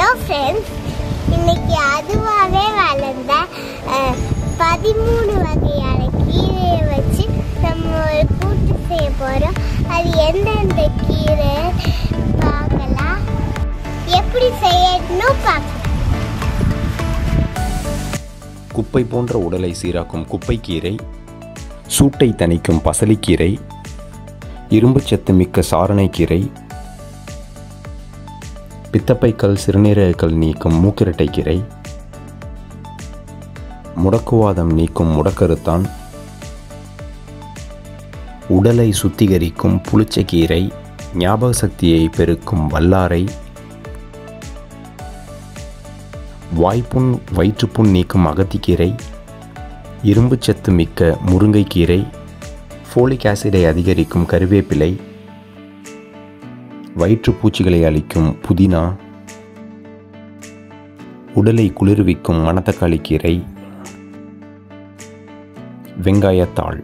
Hello friends, இன்னைக்கு அதுவாகவே வளர்ந்த 13 வகையான கீரையை வச்சு நம்ம ஒரு கூட்டு செய்ய போகிறோம். அது எந்தெந்த கீரை பார்க்கலாம், எப்படி செய்யணும் பார்க்கலாம். குப்பை போன்ற உடலை சீராக்கும் குப்பைக்கீரை, சூட்டை தணிக்கும் பசலிக்கீரை, இரும்புச்சத்து மிக்க சாரணைக்கீரை, பித்தப்பைக்கல் சிறுநீரகக்கல் நீக்கும் மூக்கிரட்டைக்கீரை, முடக்குவாதம் நீக்கும் முடக்கருத்தான், உடலை சுத்திகரிக்கும் புளிச்சக்கீரை, ஞாபக சக்தியை பெருக்கும் வல்லாரை, வாய்ப்புண் வயிற்றுப்புண் நீக்கும் அகத்திக்கீரை, இரும்புச்சத்து மிக்க முருங்கைக்கீரை, ஃபோலிக் ஆசிடை அதிகரிக்கும் கருவேப்பிலை, வயிற்றுப்பூச்சிகளை அளிக்கும் புதினா, உடலை குளிர்விக்கும் மணத்தக்காளி கீரை, வெங்காயத்தாள்.